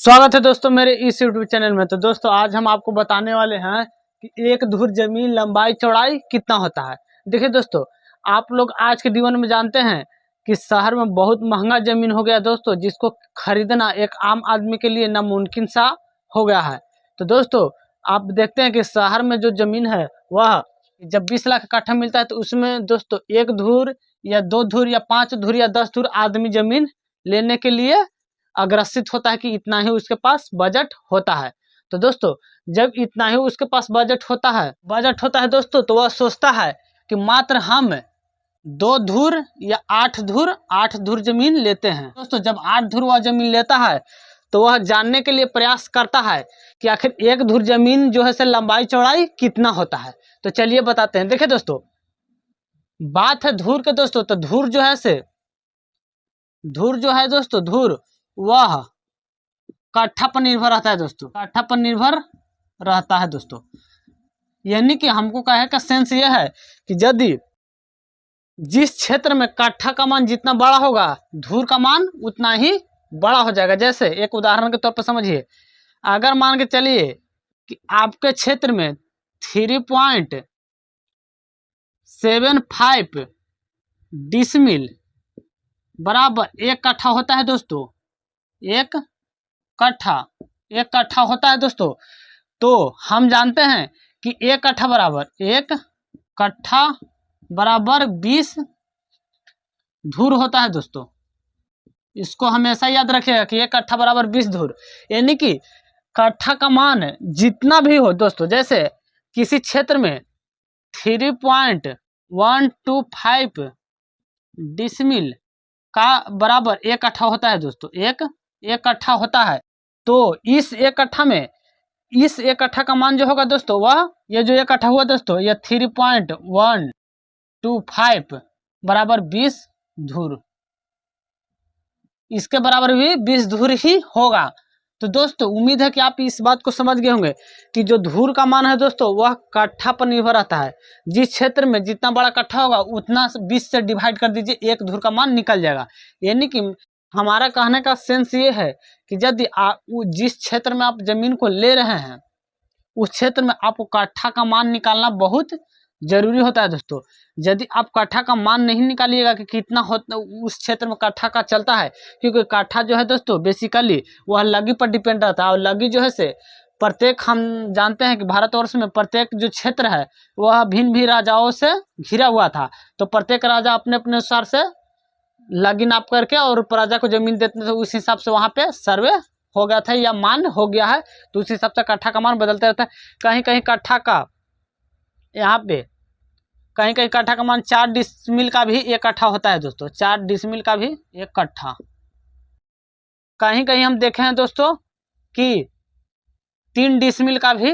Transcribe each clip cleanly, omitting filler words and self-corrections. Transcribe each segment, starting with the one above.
स्वागत है दोस्तों मेरे इस यूट्यूब चैनल में। तो दोस्तों आज हम आपको बताने वाले हैं कि एक धुर जमीन लंबाई चौड़ाई कितना होता है। देखिए दोस्तों, आप लोग आज के जीवन में जानते हैं कि शहर में बहुत महंगा जमीन हो गया दोस्तों, जिसको खरीदना एक आम आदमी के लिए नामुमकिन सा हो गया है। तो दोस्तों आप देखते हैं कि शहर में जो जमीन है वह जब 20 लाख कट्ठा मिलता है तो उसमें दोस्तों एक धुर या दो धुर या 5 धुर या 10 धुर आदमी जमीन लेने के लिए अग्रसित होता है कि इतना ही उसके पास बजट होता है। तो दोस्तों जब इतना ही उसके पास बजट होता है दोस्तों, तो वह सोचता है कि मात्र हम 2 धुर या 8 धुर जमीन लेते हैं। दोस्तों जब 8 धुर वह जमीन लेता है तो वह जानने के लिए प्रयास करता है कि आखिर एक धुर जमीन जो है से लंबाई चौड़ाई कितना होता है। तो चलिए बताते हैं। देखिए दोस्तों, बात है धुर के दोस्तों, तो धुर जो है दोस्तों धुर वह कट्ठा पर निर्भर रहता है दोस्तों, कट्ठा पर निर्भर रहता है दोस्तों। यानी कि हमको कहे का सेंस यह है कि यदि जिस क्षेत्र में कट्ठा का मान जितना बड़ा होगा धुर का मान उतना ही बड़ा हो जाएगा। जैसे एक उदाहरण के तौर पर समझिए, अगर मान के चलिए कि आपके क्षेत्र में 3.75 डिसमिल बराबर 1 कट्ठा होता है दोस्तों, एक कट्ठा होता है दोस्तों। तो हम जानते हैं कि 1 कट्ठा बराबर 20 धुर होता है दोस्तों। इसको हमेशा याद रखिएगा कि 1 कट्ठा बराबर 20 धुर। यानी कि कट्ठा का मान जितना भी हो दोस्तों, जैसे किसी क्षेत्र में 3.125 डिसमिल का बराबर 1 कट्ठा होता है दोस्तों, एक कट्ठा होता है। तो इस 1 कट्ठा में इस 1 कट्ठा का मान जो होगा दोस्तों वह ये जो 1 कट्ठा हुआ दोस्तों ये 3.125 बराबर 20 धुर, इसके बराबर भी 20 धुर ही होगा। तो दोस्तों उम्मीद है कि आप इस बात को समझ गए होंगे कि जो धुर का मान है दोस्तों वह कट्ठा पर निर्भर रहता है। जिस क्षेत्र में जितना बड़ा कट्ठा होगा उतना 20 से डिवाइड कर दीजिए, 1 धुर का मान निकल जाएगा। यानी कि हमारा कहने का सेंस ये है कि यदि आप जिस क्षेत्र में आप जमीन को ले रहे हैं उस क्षेत्र में आपको कट्ठा का मान निकालना बहुत जरूरी होता है दोस्तों। यदि आप कट्ठा का मान नहीं निकालिएगा कि कितना होता उस क्षेत्र में कट्ठा का चलता है, क्योंकि कट्ठा जो है दोस्तों बेसिकली वह लगी पर डिपेंड रहता है। और लगी जो है से प्रत्येक, हम जानते हैं कि भारतवर्ष में प्रत्येक जो क्षेत्र है वह भिन्न भिन्न राजाओं से घिरा हुआ था। तो प्रत्येक राजा अपने अपने अनुसार से लगी नाप करके और प्रजा को जमीन देते थे, उस हिसाब से वहाँ पे सर्वे हो गया था या मान हो गया है। तो उस हिसाब से कट्ठा का मान बदलता रहता है। कहीं कहीं कट्ठा का यहाँ पे कहीं कहीं कट्ठा का मान 4 डिसमिल का भी 1 कट्ठा होता है दोस्तों, 4 डिसमिल का भी 1 कट्ठा। कहीं कहीं हम देखे हैं दोस्तों कि 3 डिसमिल का भी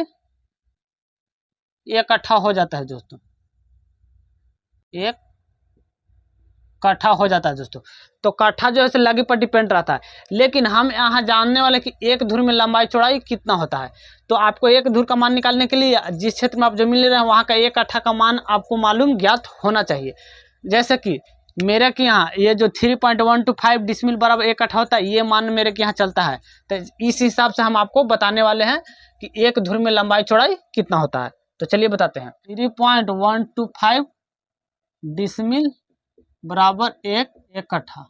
1 कट्ठा हो जाता है दोस्तों, 1 कट्ठा हो जाता है दोस्तों। तो कट्ठा जो है लगी पर डिपेंड रहता है। लेकिन हम यहाँ जानने वाले कि एक धुर में लंबाई चौड़ाई कितना होता है। तो आपको एक धुर का मान निकालने के लिए जिस क्षेत्र में आप जमीन ले रहे हैं वहाँ का 1 कट्ठा का मान आपको मालूम ज्ञात होना चाहिए। जैसे कि मेरे के यहाँ ये जो 3.125 डिसमिल बराबर 1 कट्ठा होता है, ये मान मेरे के यहाँ चलता है। तो इस हिसाब से हम आपको बताने वाले हैं कि एक धुर में लंबाई चौड़ाई कितना होता है। तो चलिए बताते हैं। 3.125 डिसमिल बराबर 1 कट्ठा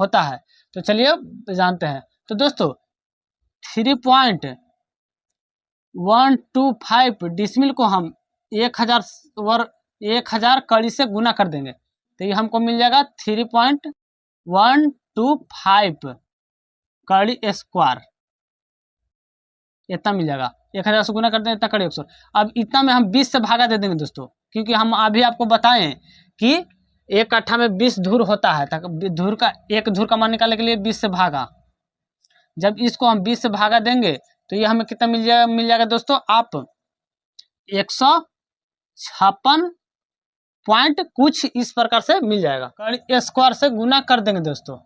होता है। तो चलिए जानते हैं। तो दोस्तों 3.125 डिसमिल को हम 1000 कड़ी से गुना कर देंगे तो ये हमको मिल जाएगा 3.125 कड़ी स्क्वायर, इतना मिल जाएगा। 1000 से गुना कर देंगे इतना कड़ी स्क्वायर। अब इतना में हम 20 से भागा दे देंगे दोस्तों, क्योंकि हम अभी आपको बताएं कि 1 कट्ठा में 20 धुर होता है। धुर का 1 धुर का मान निकालने के लिए 20 से भागा। जब इसको हम 20 से भागा देंगे तो ये हमें कितना मिल जाएगा दोस्तों, आप 156 पॉइंट कुछ इस प्रकार से मिल जाएगा। कड़ी स्क्वायर से गुना कर देंगे दोस्तों,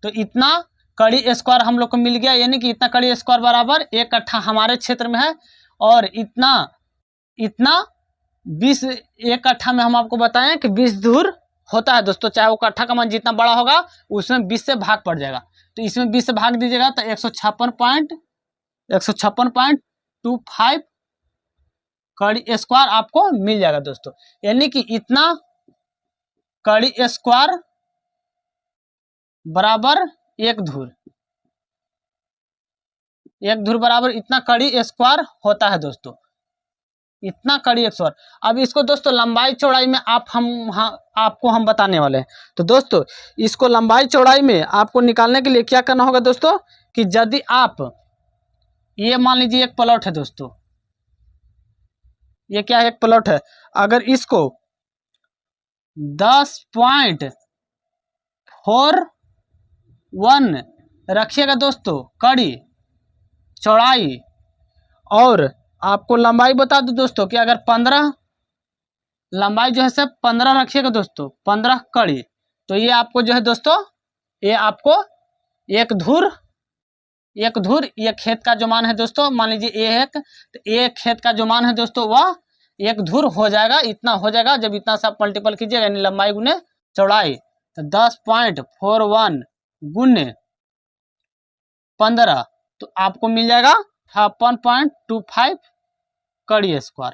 तो इतना कड़ी स्क्वायर हम लोग को मिल गया। यानी कि इतना कड़ी स्क्वायर बराबर 1 कट्ठा हमारे क्षेत्र में है। और इतना 20 1 कट्ठा में हम आपको बताएं कि 20 धुर होता है दोस्तों। चाहे वो कट्ठा का मान जितना बड़ा होगा उसमें 20 से भाग पड़ जाएगा। तो इसमें 20 से भाग दीजिएगा तो 156.25 कड़ी स्क्वायर आपको मिल जाएगा दोस्तों। यानी कि इतना कड़ी स्क्वायर बराबर एक धुर, एक धुर बराबर इतना कड़ी स्क्वायर होता है दोस्तों, इतना कड़ी स्क्वायर। अब इसको दोस्तों लंबाई चौड़ाई में आपको हम बताने वाले हैं। तो दोस्तों इसको लंबाई चौड़ाई में आपको निकालने के लिए क्या करना होगा दोस्तों, कि यदि आप ये मान लीजिए एक प्लॉट है दोस्तों, ये क्या है, एक प्लॉट है। अगर इसको 10.41 रखिएगा दोस्तों कड़ी चौड़ाई, और आपको लंबाई बता दूं दोस्तों कि अगर 15 लंबाई जो है सब 15 रखिएगा दोस्तों, 15 कड़ी, तो ये आपको जो है दोस्तों, ये आपको एक धुर ये खेत का जो मान है दोस्तों, मान लीजिए तो ये खेत का जो मान है दोस्तों वह एक धुर हो जाएगा, इतना हो जाएगा। जब इतना सा मल्टीपल कीजिएगा यानी लंबाई गुने चौड़ाई, तो 10.41 गुने 15 तो आपको मिल जाएगा 56.25 कड़ी स्क्वायर।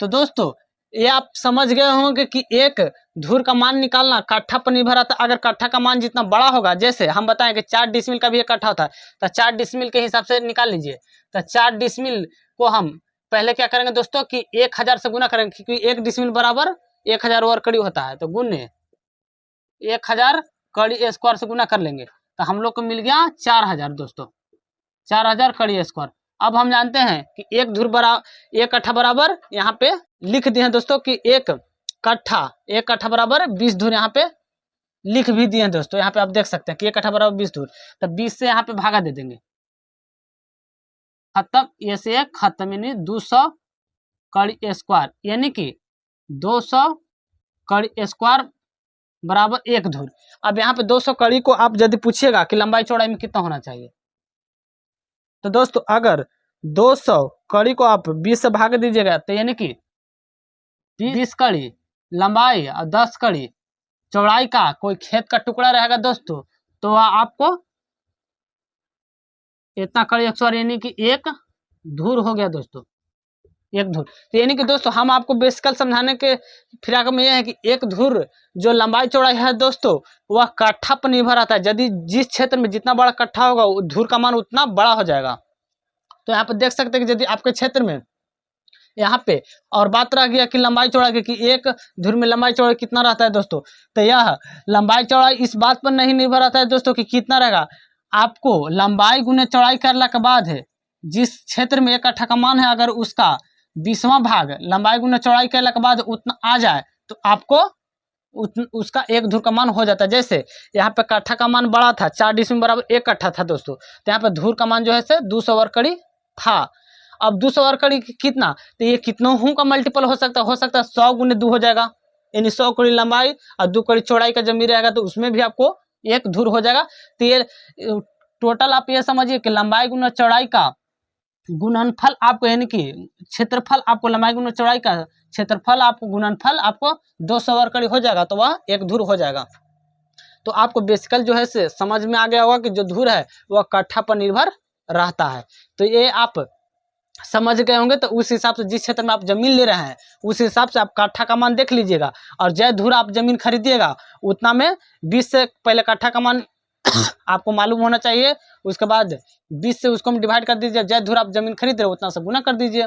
तो दोस्तों ये आप समझ गए होंगे कि एक धुर का मान निकालना कट्ठा पर निर्भर रहता है। अगर कट्ठा का मान जितना बड़ा होगा, जैसे हम बताएं कि 4 डिसमिल का भी एक कट्ठा होता है, तो 4 डिसमिल के हिसाब से निकाल लीजिए। तो 4 डिसमिल को हम पहले क्या करेंगे दोस्तों कि 1000 से गुना करेंगे, क्योंकि 1 डिसमिल बराबर 1000 वर्ग कड़ी होता है, तो गुने 1000 कड़ी स्क्वायर से गुना कर लेंगे, तो हम लोग को मिल गया 4000 दोस्तों, 4000 कड़ी स्क्वायर। अब हम जानते हैं कि एक कट्ठा बराबर यहाँ पे लिख दिए हैं दोस्तों कि एक कट्ठा बराबर 20 धुर, यहाँ पे लिख भी दिए हैं दोस्तों। यहाँ पे आप देख सकते हैं कि एक कट्ठा बराबर 20 धुर, तो 20 से यहाँ पे भागा दे देंगे, खत्म, ये से एक खत्म, यानी 200 कड़ी स्क्वायर, यानी कि 200 कड़ी स्क्वायर बराबर एक धुर। अब यहाँ पे 200 कड़ी को आप यदि पूछिएगा कि लंबाई चौड़ाई में कितना होना चाहिए, तो दोस्तों अगर 200 कड़ी को आप 20 से भाग दीजिएगा तो यानी कि 20 कड़ी लंबाई और 10 कड़ी चौड़ाई का कोई खेत का टुकड़ा रहेगा दोस्तों, तो वह आपको इतना कड़ी स्क्वायर यानी कि एक धुर हो गया दोस्तों, एक धुर। तो यानी कि दोस्तों हम आपको बेसिकल समझाने के फिराक में यह है कि एक धुर जो लंबाई चौड़ाई है दोस्तों वह कट्ठा पर निर्भर रहता है। यदि जिस क्षेत्र में जितना बड़ा कट्ठा होगा धुर का मान उतना बड़ा हो जाएगा। तो यहाँ पे देख सकते हैं कि यदि आपके क्षेत्र में यहाँ पे और बात रह गया कि लंबाई चौड़ाई की, एक धुर में लंबाई चौड़ाई कितना रहता है दोस्तों, तो यह लंबाई चौड़ाई इस बात पर नहीं निर्भर रहता है दोस्तों कि कितना रहेगा, आपको लंबाई गुने चौड़ाई करने के बाद है जिस क्षेत्र में एक कट्ठा का मान है अगर उसका 20वां भाग लंबाई गुने चौड़ाई करने के बाद उतना आ जाए तो आपको उसका एक धुर का मान हो जाता है। जैसे यहाँ पे कट्ठा का मान बड़ा था, 4 डिसमिल बराबर एक कट्ठा था दोस्तों, तो यहाँ पे धुर का मान जो है 200 वर्ग कड़ी था। अब 200 वर्ग कड़ी कितना, तो ये कितनों का मल्टीपल हो सकता है 100 गुने 2 हो जाएगा, यानी 100 कड़ी लंबाई और 2 कड़ी चौड़ाई का जब रहेगा तो उसमें भी आपको एक धुर हो जाएगा। तो ये टोटल आप ये समझिए कि लंबाई गुना चौड़ाई का गुणनफल आपको, यानी कि क्षेत्रफल आपको लंबाई गुना चौड़ाई का क्षेत्रफल आपको गुणनफल आपको 200 वर्ग कड़ी हो जाएगा, तो वह एक धुर हो जाएगा। तो आपको बेसिकल जो है से समझ में आ गया होगा कि जो धुर है वह कट्ठा पर निर्भर रहता है। तो ये आप समझ गए होंगे। तो उस हिसाब से जिस क्षेत्र में आप जमीन ले रहे हैं उस हिसाब से आप कट्ठा का मान देख लीजिएगा, और जय धुर आप जमीन खरीदिएगा उतना में 20 से पहले कट्ठा का मान आपको मालूम होना चाहिए, उसके बाद 20 से उसको डिवाइड कर दीजिए, जय धुर आप जमीन खरीद रहे हो उतना से गुना कर दीजिए।